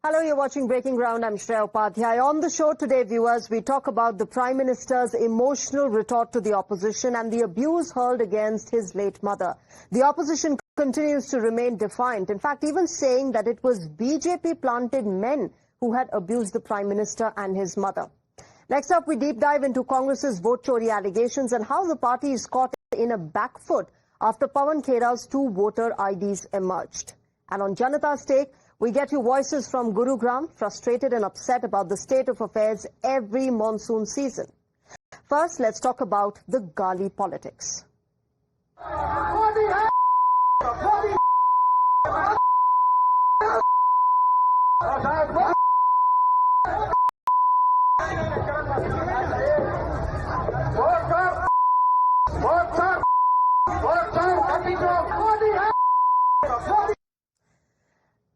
Hello, you're watching Breaking Ground. I'm Shreya Upadhyaya. On the show today, viewers, we talk about the Prime Minister's emotional retort to the opposition and the abuse hurled against his late mother. The opposition continues to remain defiant, in fact, even saying that it was BJP-planted men who had abused the Prime Minister and his mother. Next up, we deep dive into Congress's vote chori allegations and how the party is caught in a back foot after Pawan Khera's 2 voter IDs emerged. And on Janata's Take, we get you voices from Gurugram, frustrated and upset about the state of affairs every monsoon season. First, let's talk about the Gali politics.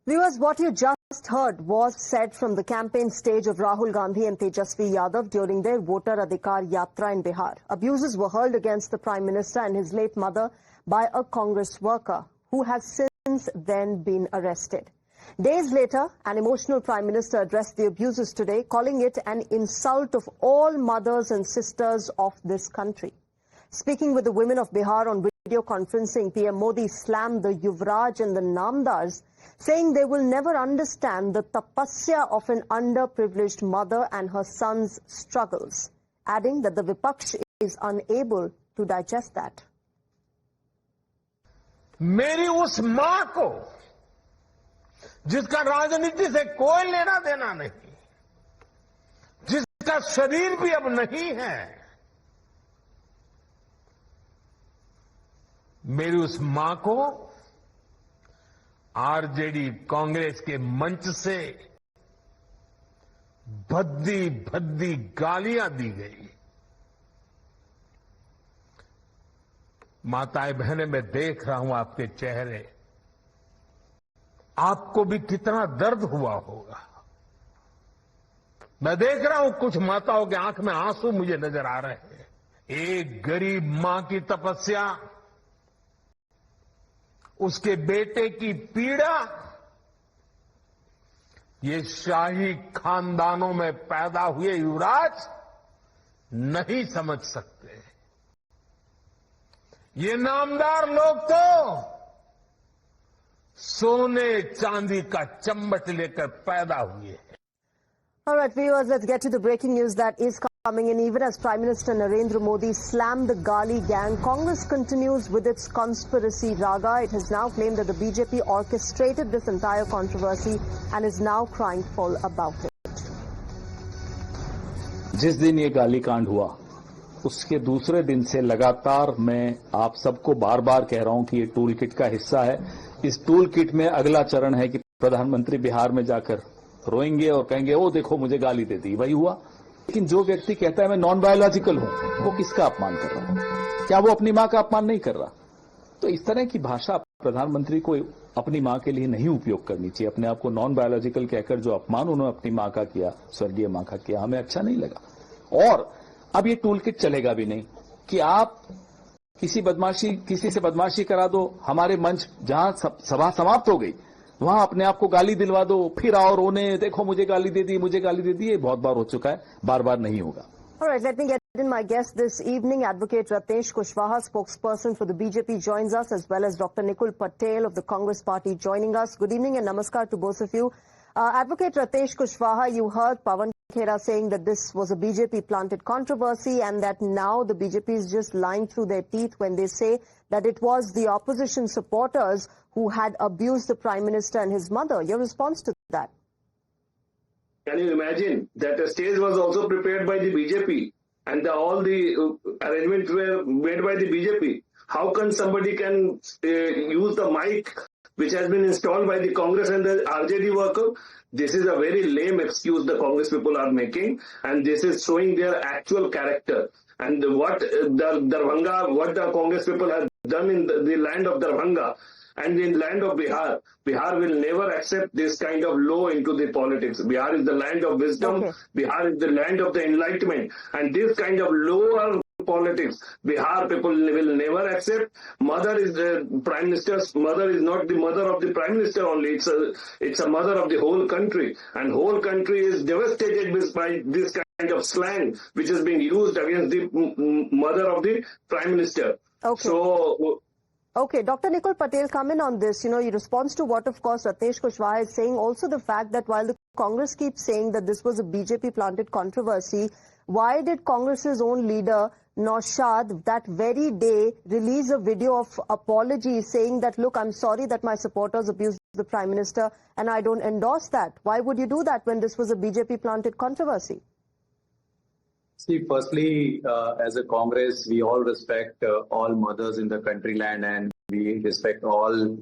Viewers, what you just heard was said from the campaign stage of Rahul Gandhi and Tejasvi Yadav during their voter Adhikar Yatra in Bihar. Abuses were hurled against the Prime Minister and his late mother by a Congress worker who has since then been arrested. Days later, an emotional Prime Minister addressed the abuses today, calling it an insult of all mothers and sisters of this country. Speaking with the women of Bihar on video conferencing, PM Modi slammed the Yuvraj and the Namdars, saying they will never understand the tapasya of an underprivileged mother and her son's struggles, adding that the Vipaksh is unable to digest that. मेरी उस मां को जिसका राजनीति से कोई लेना देना नहीं, जिसका शरीर भी अब नहीं है, मेरी उस मां को आरजेडी कांग्रेस के मंच से भद्दी भद्दी गालियां दी गई। माताएं बहनें, मैं देख रहा हूं आपके चेहरे, आपको भी कितना दर्द हुआ होगा। मैं देख रहा हूं कुछ माताओं के आंख में आंसू मुझे नजर आ रहे हैं। एक गरीब मां की तपस्या, उसके बेटे की पीड़ा, ये शाही खानदानों में पैदा हुए युवराज नहीं समझ सकते। ये नामदार लोग तो सोने चांदी का चम्मच लेकर पैदा हुए हैं। All right, viewers, let's get to the breaking news that is coming in. Even as Prime Minister Narendra Modi slammed the Gali gang, Congress continues with its conspiracy raga. It has now claimed that the BJP orchestrated this entire controversy and is now crying foul about it. जिस दिन ये गाली कांड हुआ, उसके दूसरे दिन से लगातार मैं आप सबको बार बार कह रहा हूं कि ये टूल किट का हिस्सा है। इस टूल किट में अगला चरण है कि प्रधानमंत्री बिहार में जाकर रोएंगे और कहेंगे, ओ देखो मुझे गाली दे दी। वही हुआ। लेकिन जो व्यक्ति कहता है मैं नॉन बायोलॉजिकल हूं, वो किसका अपमान कर रहा है? क्या वो अपनी मां का अपमान नहीं कर रहा? तो इस तरह की भाषा प्रधानमंत्री को अपनी मां के लिए नहीं उपयोग करनी चाहिए। अपने आप को नॉन बायोलॉजिकल कहकर जो अपमान उन्होंने अपनी मां का किया, स्वर्गीय मां का किया, हमें अच्छा नहीं लगा। और अब ये टूल किट चलेगा भी नहीं कि आप किसी से बदमाशी करा दो, हमारे मंच जहां सभा समाप्त हो गई वहां अपने आप को गाली दिलवा दो, फिर आओ रोने, देखो मुझे गाली दे दी, मुझे गाली दे दी। ये बहुत बार हो चुका है, बार बार नहीं होगा। All right, let me get in my guest this evening. Advocate Ratesh Kushwaha, spokesperson for the BJP, joins us, as well as Dr. Nikul Patel of the Congress Party joining us. Good evening and namaskar to both of you. Advocate Ratesh Kushwaha, you heard Pawan Khera saying that this was a BJP-planted controversy and that now the BJP is just lying through their teeth when they say that it was the opposition supporters who had abused the Prime Minister and his mother. Your response to that? Can you imagine that a stage was also prepared by the BJP and all the arrangements were made by the BJP? How can somebody can use the mic which has been installed by the Congress and the RJD worker? This is a very lame excuse the Congress people are making, and this is showing their actual character. And what the Congress people have done in the land of Darbhanga and in the land of Bihar, Bihar will never accept this kind of law into the politics. Bihar is the land of wisdom. Okay. Bihar is the land of the enlightenment. And this kind of lower politics. Bihar people will never accept. Mother is the Prime Minister's mother is not the mother of the Prime Minister only. It's a mother of the whole country. And whole country is devastated by this kind of slang which is being used against the mother of the Prime Minister. Okay. So... Okay, Dr. Nikul Patel, come in on this. Your response to what, of course, Ratnesh Kushwaha is saying, also the fact that while the Congress keeps saying that this was a BJP-planted controversy, why did Congress's own leader, Naushad, that very day release a video of apology saying that, look, I'm sorry that my supporters abused the Prime Minister and I don't endorse that? Why would you do that when this was a BJP-planted controversy? See, firstly, as a Congress, we all respect all mothers in the country land, and we respect all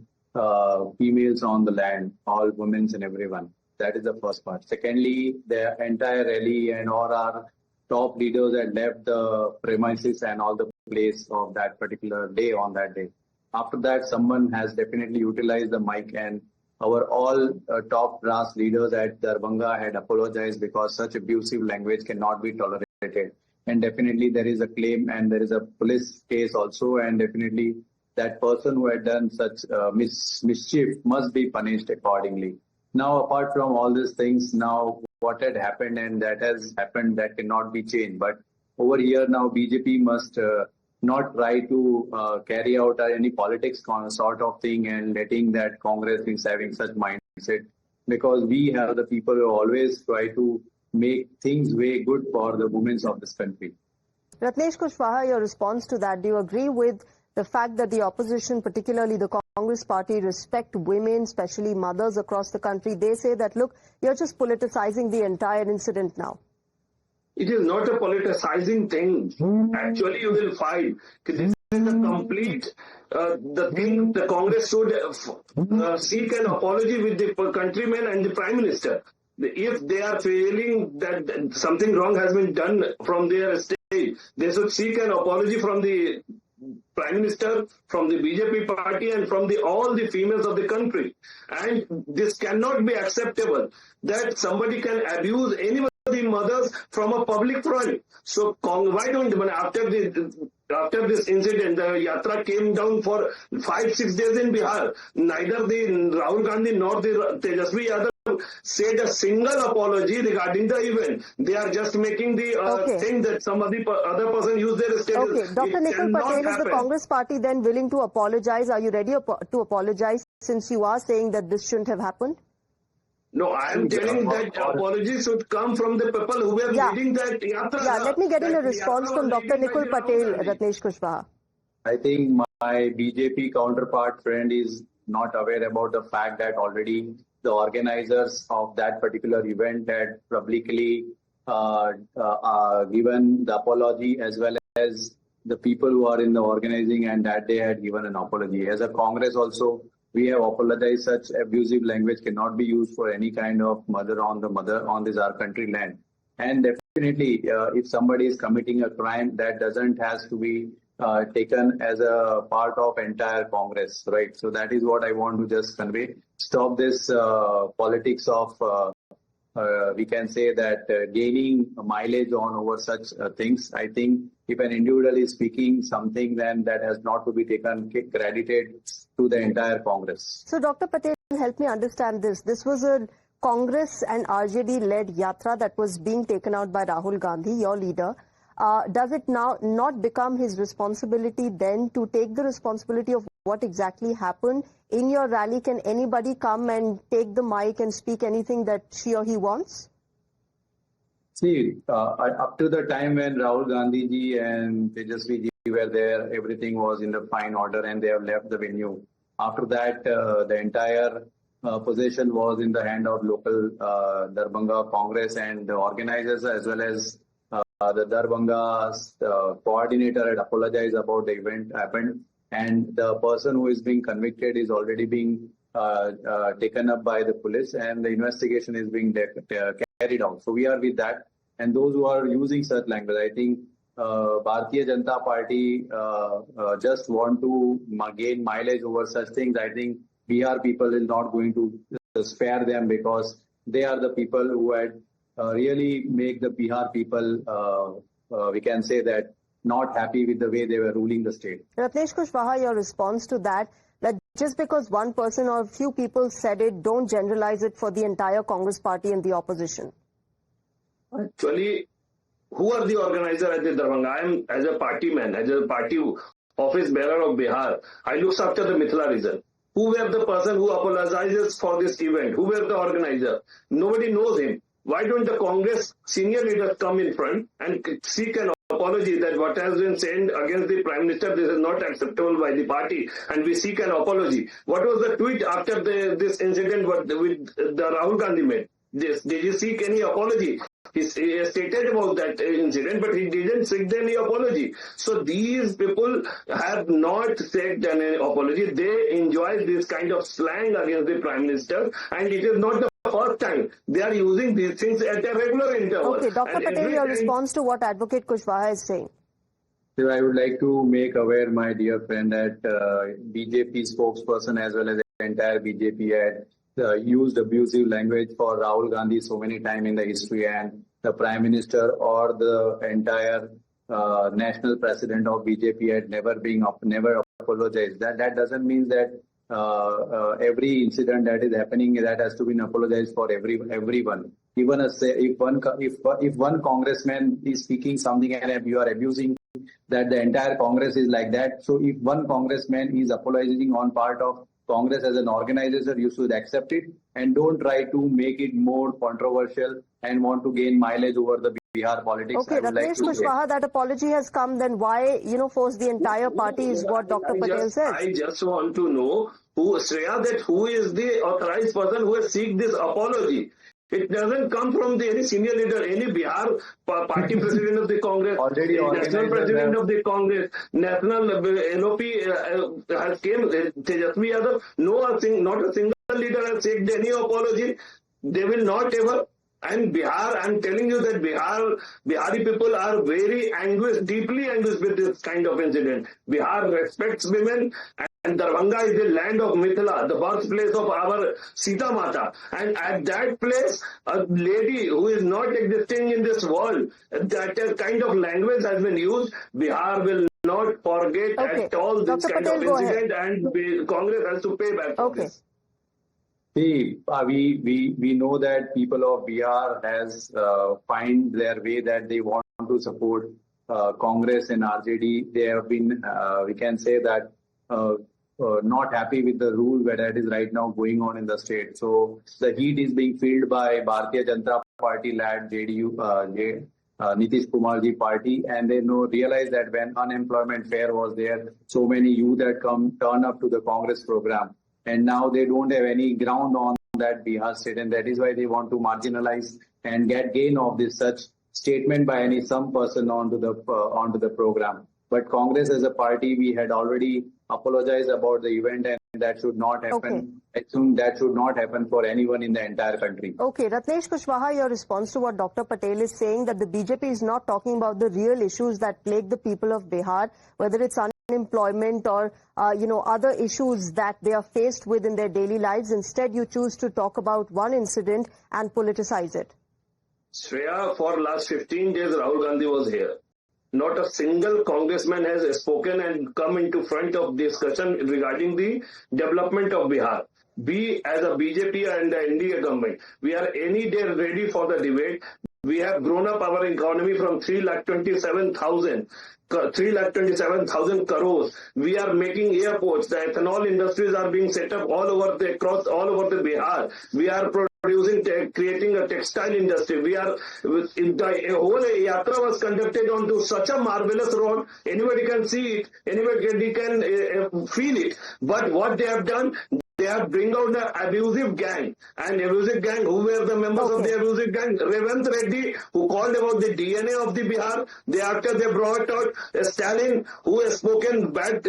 females on the land, all women and everyone. That is the first part. Secondly, the entire rally and all our top leaders had left the premises and all the place of that particular day on that day. After that, someone has definitely utilized the mic, and our all top brass leaders at Darbhanga had apologized because such abusive language cannot be tolerated. And definitely there is a claim and there is a police case also, and definitely that person who had done such mischief must be punished accordingly. Now, apart from all these things, now what had happened and that has happened, that cannot be changed. But over here now, BJP must not try to carry out any politics sort of thing and letting that Congress is having such mindset, because we have the people who always try to make things way good for the women of this country. Ratnesh Kushwaha, your response to that, do you agree with the fact that the opposition, particularly the Congress party, respect women, especially mothers across the country? They say that, look, you're just politicizing the entire incident now. It is not a politicizing thing. Actually, you will find this is a complete the thing. The Congress should seek an apology with the countrymen and the Prime Minister. If they are feeling that something wrong has been done from their state, they should seek an apology from the Prime Minister, from the BJP party, and from all the females of the country. And this cannot be acceptable, that somebody can abuse any of the mothers from a public front. So why don't, after this incident, the Yatra came down for 5-6 days in Bihar. Neither the Rahul Gandhi nor the Tejasvi Yadav said a single apology regarding the event. They are just making the thing that some other person used their status. Okay, Dr. Nikul Patel, is the Congress party then willing to apologize? Are you ready to apologize, since you are saying that this shouldn't have happened? No, I am telling that apologies should come from the people who were leading that Yatra. Yeah, let me get in a response from Dr. Nikul Patel, Ratnesh Kushwaha. I think my BJP counterpart friend is not aware about the fact that already the organizers of that particular event had publicly given the apology, as well as the people who are in the organizing, and that they had given an apology. As a Congress also, we have apologized. Such abusive language cannot be used for any kind of mother on this our country land. And definitely, if somebody is committing a crime, that doesn't has to be taken as a part of entire Congress, right? So that is what I want to just convey. Stop this politics of, we can say that gaining mileage on over such things. I think if an individual is speaking something, then that has not to be taken, credited to the entire Congress. So Dr. Patel, help me understand this. This was a Congress and RJD-led yatra that was being taken out by Rahul Gandhi, your leader. Does it now not become his responsibility then to take the responsibility of what exactly happened? In your rally, can anybody come and take the mic and speak anything that she or he wants? See, up to the time when Rahul Gandhi ji and Tejasvi ji were there, everything was in the fine order and they have left the venue. After that, the entire possession was in the hand of local Darbhanga Congress, and the organizers as well as the Darbhanga's coordinator had apologized about the event happened, and the person who is being convicted is already being taken up by the police, and the investigation is being carried out. So we are with that. And those who are using such language, I think Bharatiya Janata Party just want to gain mileage over such things. I think Bihar people is not going to spare them, because they are the people who had really make the Bihar people, we can say that not happy with the way they were ruling the state. Ratnesh Kushwaha, your response to that just because one person or a few people said it, don't generalize it for the entire Congress party and the opposition. Actually, who are the organizers at the Darbhanga? I am, as a party man, as a party office bearer of Bihar, I look after the Mithila region. Who were the person who apologizes for this event? Who were the organizer? Nobody knows him. Why don't the Congress senior leaders come in front and seek an apology that what has been said against the Prime Minister, this is not acceptable by the party, and we seek an apology. What was the tweet after this incident with the Rahul Gandhi made? Did you seek any apology? He stated about that incident, but he didn't seek any apology. So these people have not sought any apology. They enjoy this kind of slang against the Prime Minister, and it is not the first time. They are using these things at a regular interval. Okay, Dr. Patel, your response to what Advocate Kushwaha is saying. So I would like to make aware, my dear friend, that BJP spokesperson as well as the entire BJP had used abusive language for Rahul Gandhi so many times in the history, and the Prime Minister or the entire national president of BJP had never apologized. That doesn't mean that every incident that is happening that has to be apologized for everyone. Even if one congressman is speaking something and you are abusing that, the entire Congress is like that. So if one congressman is apologizing on part of Congress as an organizer, you should accept it and don't try to make it more controversial and want to gain mileage over the Bihar politics. Okay, Ratnesh Kushwaha, that apology has come, then why, force the entire party is what Dr. Patel says. I just want to know who is the authorized person who has seek this apology. It doesn't come from any senior leader, any Bihar party president of the Congress, national president of the Congress, national NOP has came, Tejasvi Yadav, not a single leader has sought any apology. They will not ever. And Bihar, I'm telling you that Bihari people are very anguished, deeply anguished with this kind of incident. Bihar respects women, and Darbhanga is the land of Mithila, the birthplace of our Sita Mata. And at that place, a lady who is not existing in this world, that kind of language has been used. Bihar will not forget at all this Dr. kind Patel, of incident, and Congress has to pay back for this. See, we know that people of Bihar has find their way that they want to support Congress and RJD. They have been, we can say that, not happy with the rule that is right now going on in the state. So the heat is being filled by Bharatiya Janata Party led JDU, Nitish Kumar ji party, and they realize that when unemployment fair was there, so many youth had turn up to the Congress program. And now they don't have any ground on that Bihar state, and that is why they want to marginalize and get gain of this such statement by some person onto the program. But Congress as a party, we had already apologized about the event, and that should not happen. I assume that should not happen for anyone in the entire country. Okay, Ratnesh Kushwaha, your response to what Dr. Patel is saying, that the BJP is not talking about the real issues that plague the people of Bihar, whether it's unemployment or other issues that they are faced with in their daily lives. Instead, you choose to talk about one incident and politicize it. Shreya, for last 15 days, Rahul Gandhi was here. Not a single congressman has spoken and come into front of discussion regarding the development of Bihar. We as a BJP and the NDA government, we are any day ready for the debate. We have grown up our economy from 3,27,000 crores. We are making airports. The ethanol industries are being set up all over the Bihar. We are creating a textile industry. The whole yatra was conducted onto such a marvelous road. Anybody can see it. Anybody can feel it. But what they have done, they have bring out an abusive gang. And abusive gang, who were the members of the abusive gang? Revant Reddy, who called about the DNA of the Bihar. After they brought out Stalin, who has spoken bad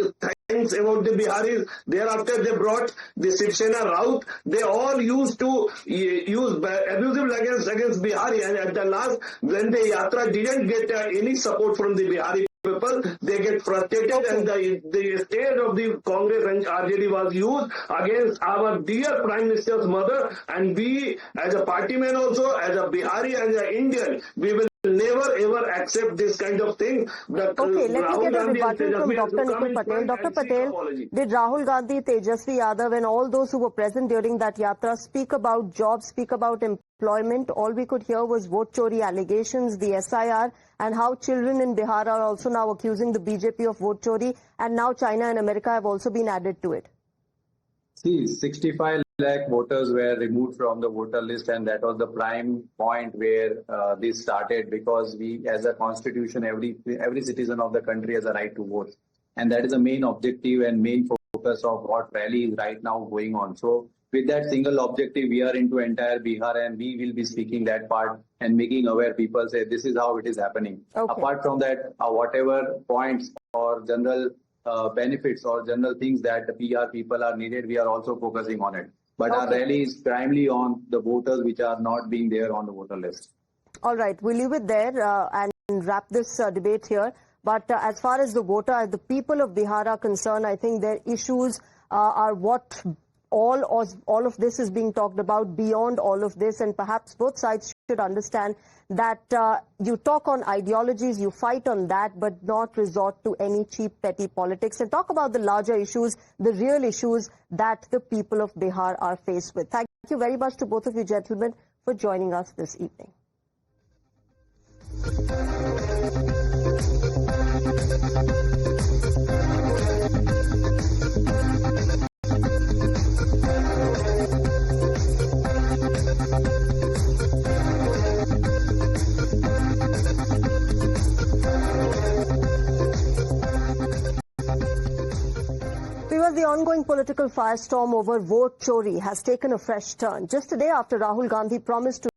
things about the Biharis. Thereafter they brought the Shiv Sena Raut. They all used to use abusive language against Bihari. And at the last, when the yatra didn't get any support from the Bihari people, they get frustrated, and the state of the Congress and RJD was used against our dear Prime Minister's mother. And we, as a party man also, as a Bihari and an Indian, we will never ever accept this kind of thing. Okay, let me get a rebuttal from Dr. Nikhil Patel. Dr. Patel, did Rahul Gandhi, Tejasvi Yadav and all those who were present during that yatra speak about jobs, speak about employment? All we could hear was vote chori allegations, the SIR, and how children in Bihar are also now accusing the BJP of vote chori, and now China and America have also been added to it. See, 65 lakh voters were removed from the voter list, and that was the prime point where this started, because we, as a constitution, every citizen of the country has a right to vote. And that is the main objective and main focus of what rally is right now going on. So with that single objective, we are into entire Bihar, and we will be speaking that part and making aware people say this is how it is happening. Okay. Apart from that, whatever points or general benefits or general things that the PR people are needed, we are also focusing on it. But our rally is primarily on the voters which are not being there on the voter list. All right, we'll leave it there and wrap this debate here. But as far as the people of Bihar are concerned, I think their issues are what all of this is being talked about beyond all of this, and perhaps both sides should understand that you talk on ideologies, you fight on that, but not resort to any cheap, petty politics, and talk about the larger issues, the real issues that the people of Bihar are faced with. Thank you very much to both of you gentlemen for joining us this evening. The ongoing political firestorm over vote chori has taken a fresh turn. Just a day after Rahul Gandhi promised to